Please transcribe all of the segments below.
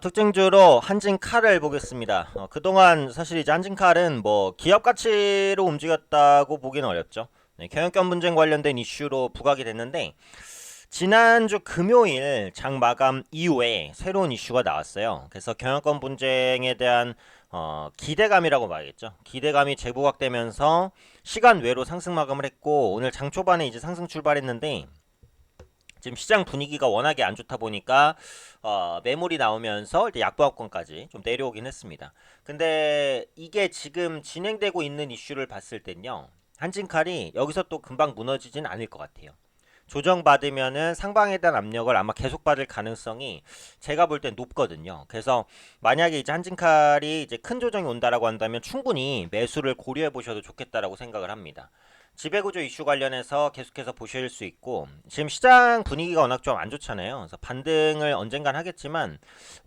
특징주로 한진칼을 보겠습니다. 그동안 사실 이제 한진칼은 뭐 기업 가치로 움직였다고 보기는 어렵죠. 네, 경영권 분쟁 관련된 이슈로 부각이 됐는데 지난주 금요일 장 마감 이후에 새로운 이슈가 나왔어요. 그래서 경영권 분쟁에 대한 기대감이라고 봐야겠죠. 기대감이 재부각되면서 시간 외로 상승 마감을 했고 오늘 장 초반에 이제 상승 출발했는데 지금 시장 분위기가 워낙에 안 좋다 보니까 매물이 나오면서 이제 약보합권까지 좀 내려오긴 했습니다. 근데 이게 지금 진행되고 있는 이슈를 봤을 땐요. 한진칼이 여기서 또 금방 무너지진 않을 것 같아요. 조정받으면은 상방에 대한 압력을 아마 계속 받을 가능성이 제가 볼 땐 높거든요. 그래서 만약에 이제 한진칼이 이제 큰 조정이 온다라고 한다면 충분히 매수를 고려해 보셔도 좋겠다라고 생각을 합니다. 지배구조 이슈 관련해서 계속해서 보실 수 있고 지금 시장 분위기가 워낙 좀 안 좋잖아요. 그래서 반등을 언젠간 하겠지만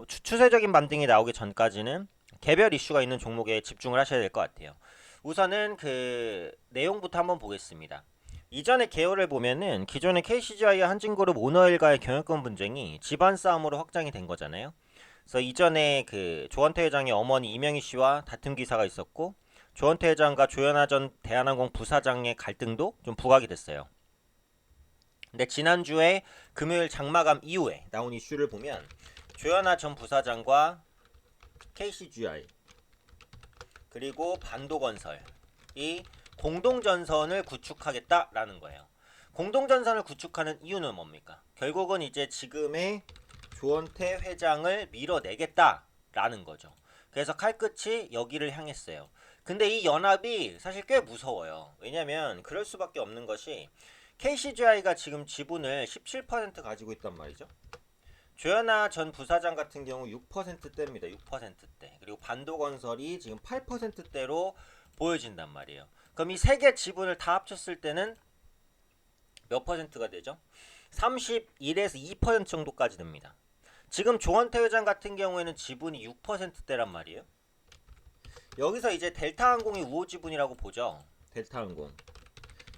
추세적인 반등이 나오기 전까지는 개별 이슈가 있는 종목에 집중을 하셔야 될 것 같아요. 우선은 그 내용부터 한번 보겠습니다. 이전의 개요를 보면은 기존의 KCGI와 한진그룹 오너일과의 경영권 분쟁이 집안 싸움으로 확장이 된 거잖아요. 그래서 이전에 그 조원태 회장의 어머니 이명희 씨와 다툼 기사가 있었고 조원태 회장과 조현아 전 대한항공 부사장의 갈등도 좀 부각이 됐어요. 근데 지난주에 금요일 장마감 이후에 나온 이슈를 보면 조현아 전 부사장과 KCGI 그리고 반도건설이 공동전선을 구축하겠다라는 거예요. 공동전선을 구축하는 이유는 뭡니까? 결국은 이제 지금의 조원태 회장을 밀어내겠다라는 거죠. 그래서 칼끝이 여기를 향했어요. 근데 이 연합이 사실 꽤 무서워요. 왜냐면 그럴 수밖에 없는 것이 KCGI가 지금 지분을 17% 가지고 있단 말이죠. 조현아 전 부사장 같은 경우 6%대입니다. 6%대. 그리고 반도건설이 지금 8%대로 보여진단 말이에요. 그럼 이 세 개 지분을 다 합쳤을 때는 몇 퍼센트가 되죠? 31에서 2% 정도까지 됩니다. 지금 조원태 회장 같은 경우에는 지분이 6%대란 말이에요. 여기서 이제 델타항공이 우호 지분이라고 보죠. 델타항공.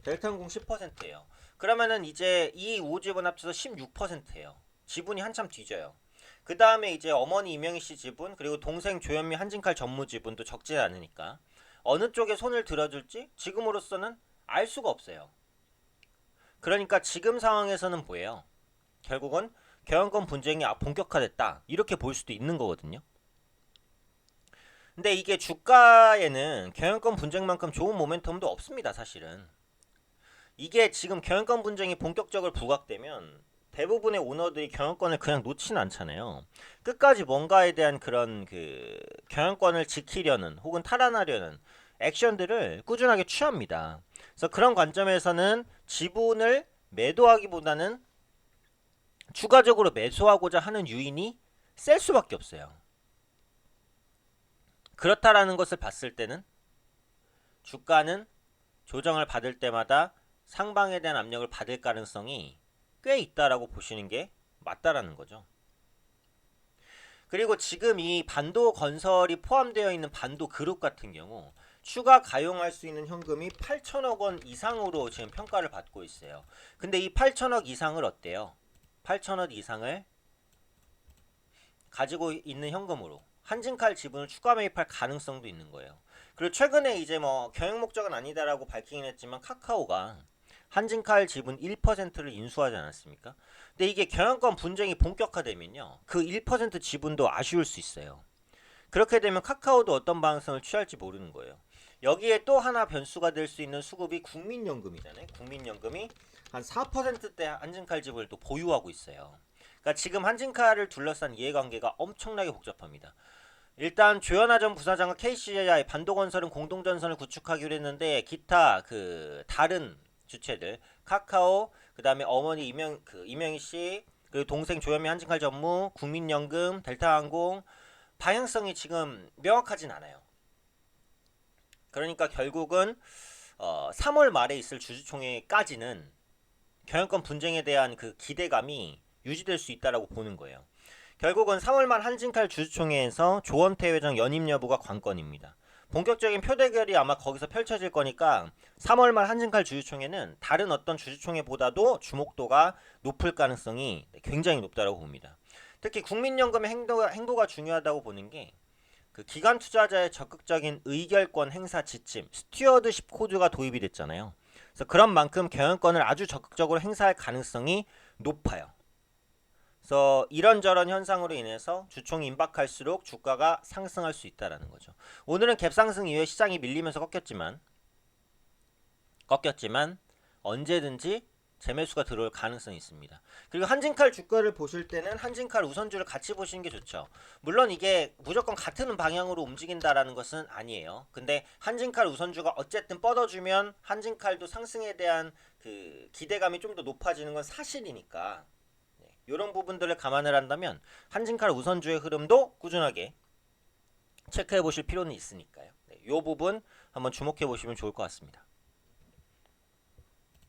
델타항공 10%예요. 그러면은 이제 이 우호 지분 합쳐서 16%예요. 지분이 한참 뒤져요. 그 다음에 이제 어머니 이명희 씨 지분 그리고 동생 조현미 한진칼 전무 지분도 적지 않으니까 어느 쪽에 손을 들어줄지 지금으로서는 알 수가 없어요. 그러니까 지금 상황에서는 뭐예요? 결국은 경영권 분쟁이 본격화됐다 이렇게 볼 수도 있는 거거든요. 근데 이게 주가에는 경영권 분쟁만큼 좋은 모멘텀도 없습니다. 사실은 이게 지금 경영권 분쟁이 본격적으로 부각되면 대부분의 오너들이 경영권을 그냥 놓지는 않잖아요. 끝까지 뭔가에 대한 그런 그 경영권을 지키려는 혹은 탈환하려는 액션들을 꾸준하게 취합니다. 그래서 그런 관점에서는 지분을 매도하기보다는 추가적으로 매수하고자 하는 유인이 셀 수밖에 없어요. 그렇다라는 것을 봤을 때는 주가는 조정을 받을 때마다 상방에 대한 압력을 받을 가능성이 꽤 있다라고 보시는 게 맞다라는 거죠. 그리고 지금 이 반도 건설이 포함되어 있는 반도 그룹 같은 경우 추가 가용할 수 있는 현금이 8천억 원 이상으로 지금 평가를 받고 있어요. 근데 이 8천억 이상을 어때요? 8천억 이상을 가지고 있는 현금으로 한진칼 지분을 추가 매입할 가능성도 있는 거예요. 그리고 최근에 이제 뭐 경영 목적은 아니다라고 밝히긴 했지만 카카오가 한진칼 지분 1%를 인수하지 않았습니까? 근데 이게 경영권 분쟁이 본격화되면요. 그 1% 지분도 아쉬울 수 있어요. 그렇게 되면 카카오도 어떤 방향성을 취할지 모르는 거예요. 여기에 또 하나 변수가 될 수 있는 수급이 국민연금이잖아요. 국민연금이 한 4%대 한진칼 지분을 또 보유하고 있어요. 그러니까 지금 한진칼을 둘러싼 이해관계가 엄청나게 복잡합니다. 일단 조현아 전 부사장과 KCI 반도건설은 공동전선을 구축하기로 했는데 기타 그 다른 주체들 카카오 그다음에 어머니 이명희 씨 그리고 동생 조현미 한진칼 전무 국민연금 델타항공 방향성이 지금 명확하진 않아요. 그러니까 결국은 3월 말에 있을 주주총회까지는 경영권 분쟁에 대한 그 기대감이 유지될 수 있다라고 보는 거예요. 결국은 3월 말 한진칼 주주총회에서 조원태 회장 연임 여부가 관건입니다. 본격적인 표대결이 아마 거기서 펼쳐질 거니까 3월 말 한진칼 주주총회는 다른 어떤 주주총회보다도 주목도가 높을 가능성이 굉장히 높다고 봅니다. 특히 국민연금의 행보가 중요하다고 보는 게 그 기관 투자자의 적극적인 의결권 행사 지침, 스튜어드십 코드가 도입이 됐잖아요. 그래서 그런 만큼 경영권을 아주 적극적으로 행사할 가능성이 높아요. 그래서 이런저런 현상으로 인해서 주총이 임박할수록 주가가 상승할 수 있다라는 거죠. 오늘은 갭상승 이후에 시장이 밀리면서 꺾였지만 언제든지 재매수가 들어올 가능성이 있습니다. 그리고 한진칼 주가를 보실 때는 한진칼 우선주를 같이 보시는 게 좋죠. 물론 이게 무조건 같은 방향으로 움직인다라는 것은 아니에요. 근데 한진칼 우선주가 어쨌든 뻗어주면 한진칼도 상승에 대한 그 기대감이 좀 더 높아지는 건 사실이니까 이런 부분들을 감안을 한다면 한진칼 우선주의 흐름도 꾸준하게 체크해 보실 필요는 있으니까요. 이 부분 한번 주목해 보시면 좋을 것 같습니다.